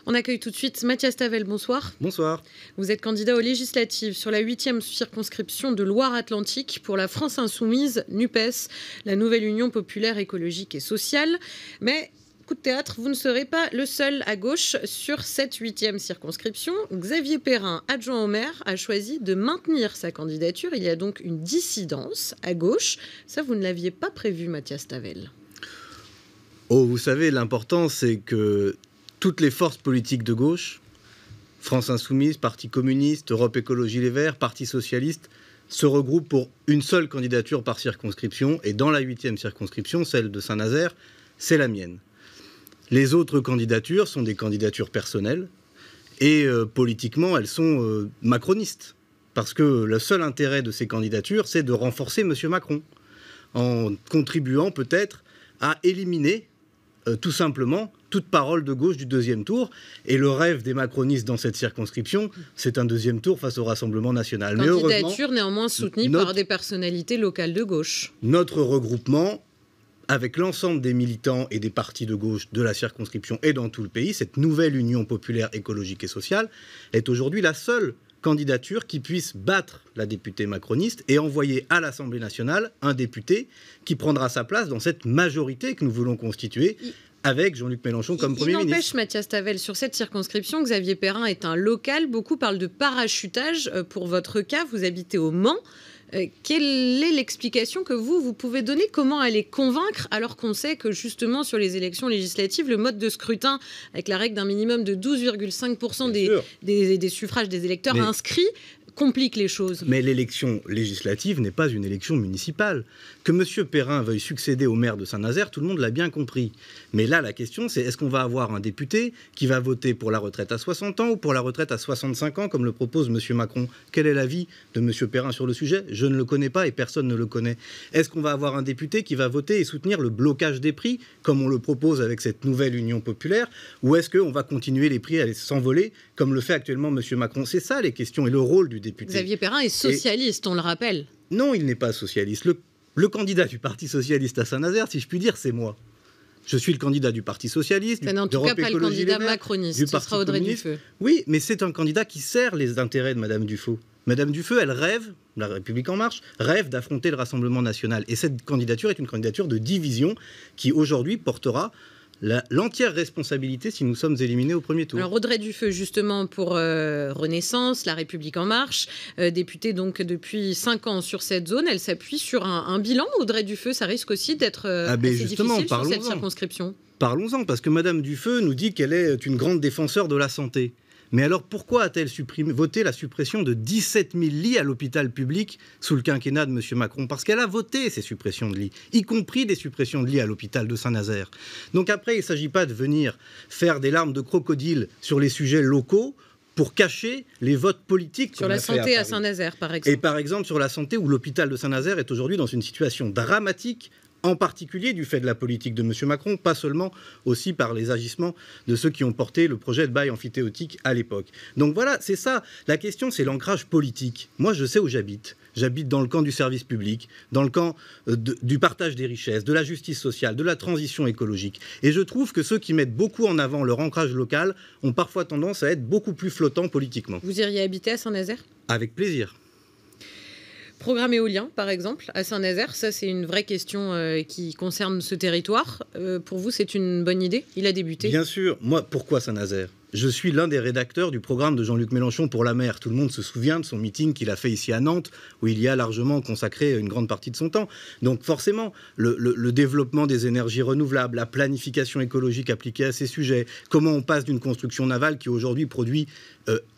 On accueille tout de suite Mathias Tavel, bonsoir. Bonsoir. Vous êtes candidat aux législatives sur la 8e circonscription de Loire-Atlantique pour la France Insoumise, NUPES, la nouvelle Union populaire écologique et sociale. Mais, coup de théâtre, vous ne serez pas le seul à gauche sur cette 8e circonscription. Xavier Perrin, adjoint au maire, a choisi de maintenir sa candidature. Il y a donc une dissidence à gauche. Ça, vous ne l'aviez pas prévu, Mathias Tavel. Oh, vous savez, l'important, c'est que toutes les forces politiques de gauche, France Insoumise, Parti communiste, Europe Écologie Les Verts, Parti socialiste, se regroupent pour une seule candidature par circonscription. Et dans la 8e circonscription, celle de Saint-Nazaire, c'est la mienne. Les autres candidatures sont des candidatures personnelles. Et politiquement, elles sont macronistes. Parce que le seul intérêt de ces candidatures, c'est de renforcer M. Macron. En contribuant peut-être à éliminer tout simplement toute parole de gauche du deuxième tour. Et le rêve des macronistes dans cette circonscription, c'est un deuxième tour face au Rassemblement national. Candidature néanmoins soutenue par des personnalités locales de gauche. Notre regroupement, avec l'ensemble des militants et des partis de gauche de la circonscription et dans tout le pays, cette nouvelle Union populaire écologique et sociale, est aujourd'hui la seule candidature qui puisse battre la députée macroniste et envoyer à l'Assemblée nationale un député qui prendra sa place dans cette majorité que nous voulons constituer avec Jean-Luc Mélenchon comme Premier ministre. Il n'empêche, Mathias Tavel, sur cette circonscription, Xavier Perrin est un local. Beaucoup parlent de parachutage. Pour votre cas, vous habitez au Mans. Quelle est l'explication que vous pouvez donner? Comment aller convaincre, alors qu'on sait que justement sur les élections législatives, le mode de scrutin, avec la règle d'un minimum de 12,5% des suffrages des électeurs inscrits, complique les choses. Mais l'élection législative n'est pas une élection municipale. Que M. Perrin veuille succéder au maire de Saint-Nazaire, tout le monde l'a bien compris. Mais là, la question, c'est est-ce qu'on va avoir un député qui va voter pour la retraite à 60 ans ou pour la retraite à 65 ans, comme le propose M. Macron? Quel est l'avis de M. Perrin sur le sujet? Je ne le connais pas et personne ne le connaît. Est-ce qu'on va avoir un député qui va voter et soutenir le blocage des prix, comme on le propose avec cette nouvelle Union populaire? Ou est-ce qu'on va continuer les prix à s'envoler, comme le fait actuellement M. Macron? C'est ça les questions et le rôle du député. Xavier Perrin est socialiste, on le rappelle. Non, il n'est pas socialiste. Le candidat du Parti socialiste à Saint-Nazaire, si je puis dire, c'est moi. Je suis le candidat du Parti socialiste, d'Europe Écologie Les Verts. En tout cas, pas le candidat macroniste, ce sera Audrey Dufeu. Oui, mais c'est un candidat qui sert les intérêts de Mme Dufeu. Mme Dufeu, elle rêve, la République En Marche, rêve d'affronter le Rassemblement national. Et cette candidature est une candidature de division qui, aujourd'hui, portera l'entière responsabilité si nous sommes éliminés au premier tour. Alors Audrey Dufeu, justement, pour Renaissance, La République En Marche, députée donc depuis 5 ans sur cette zone, elle s'appuie sur un bilan. Audrey Dufeu, ça risque aussi d'être assez difficile sur cette circonscription. Parlons-en, parce que Mme Dufeu nous dit qu'elle est une grande défenseur de la santé. Mais alors pourquoi a-t-elle voté la suppression de 17 000 lits à l'hôpital public sous le quinquennat de M. Macron? Parce qu'elle a voté ces suppressions de lits, y compris des suppressions de lits à l'hôpital de Saint-Nazaire. Donc après, il ne s'agit pas de venir faire des larmes de crocodile sur les sujets locaux pour cacher les votes politiques. Sur la santé à Saint-Nazaire, par exemple. Et par exemple sur la santé, où l'hôpital de Saint-Nazaire est aujourd'hui dans une situation dramatique, en particulier du fait de la politique de M. Macron, pas seulement aussi par les agissements de ceux qui ont porté le projet de bail amphithéotique à l'époque. Donc voilà, c'est ça. La question, c'est l'ancrage politique. Moi, je sais où j'habite. J'habite dans le camp du service public, dans le camp du partage des richesses, de la justice sociale, de la transition écologique. Et je trouve que ceux qui mettent beaucoup en avant leur ancrage local ont parfois tendance à être beaucoup plus flottants politiquement. Vous iriez habiter à Saint-Nazaire? Avec plaisir. Programme éolien, par exemple, à Saint-Nazaire, ça c'est une vraie question qui concerne ce territoire. Pour vous, c'est une bonne idée? Il a débuté. Bien sûr. Moi, pourquoi Saint-Nazaire? Je suis l'un des rédacteurs du programme de Jean-Luc Mélenchon pour la mer. Tout le monde se souvient de son meeting qu'il a fait ici à Nantes, où il y a largement consacré une grande partie de son temps. Donc forcément, le développement des énergies renouvelables, la planification écologique appliquée à ces sujets, comment on passe d'une construction navale qui aujourd'hui produit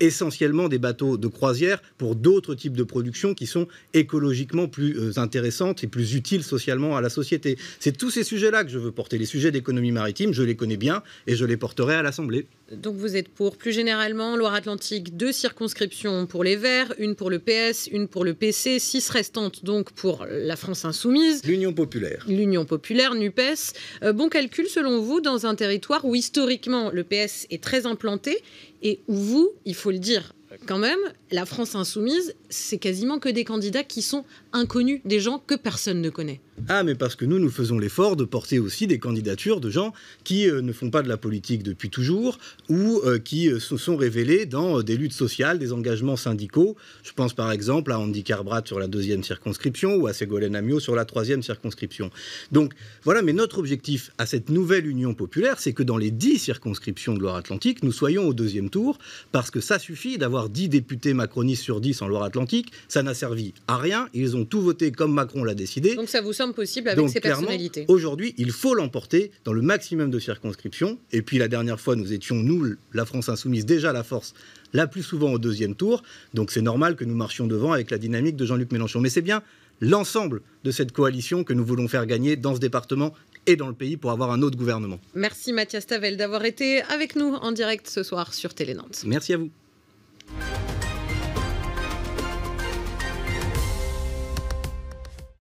essentiellement des bateaux de croisière pour d'autres types de production qui sont écologiquement plus intéressantes et plus utiles socialement à la société. C'est tous ces sujets-là que je veux porter. Les sujets d'économie maritime, je les connais bien et je les porterai à l'Assemblée. Donc vous êtes pour, plus généralement, Loire-Atlantique, 2 circonscriptions pour les Verts, une pour le PS, une pour le PC, 6 restantes donc pour la France Insoumise. L'Union populaire. L'Union populaire, NUPES. Bon calcul selon vous, dans un territoire où historiquement le PS est très implanté et où vous, il faut le dire quand même, la France Insoumise, c'est quasiment que des candidats qui sont inconnus, des gens que personne ne connaît. Ah, mais parce que nous faisons l'effort de porter aussi des candidatures de gens qui ne font pas de la politique depuis toujours ou qui se sont révélés dans des luttes sociales, des engagements syndicaux. Je pense par exemple à Andy Carbrat sur la 2e circonscription ou à Ségolène Amiot sur la 3e circonscription. Donc voilà, mais notre objectif à cette nouvelle Union populaire, c'est que dans les 10 circonscriptions de Loire-Atlantique, nous soyons au 2e tour, parce que ça suffit d'avoir 10 députés macronistes sur 10 en Loire-Atlantique. Ça n'a servi à rien. Ils ont tout voté comme Macron l'a décidé. Donc ça vous semble possible avec ces personnalités? Aujourd'hui, il faut l'emporter dans le maximum de circonscriptions. Et puis la dernière fois, nous étions, nous, la France Insoumise, déjà la force la plus souvent au 2e tour. Donc c'est normal que nous marchions devant avec la dynamique de Jean-Luc Mélenchon. Mais c'est bien l'ensemble de cette coalition que nous voulons faire gagner dans ce département et dans le pays pour avoir un autre gouvernement. Merci Mathias Tavel d'avoir été avec nous en direct ce soir sur Télé Nantes. Merci à vous.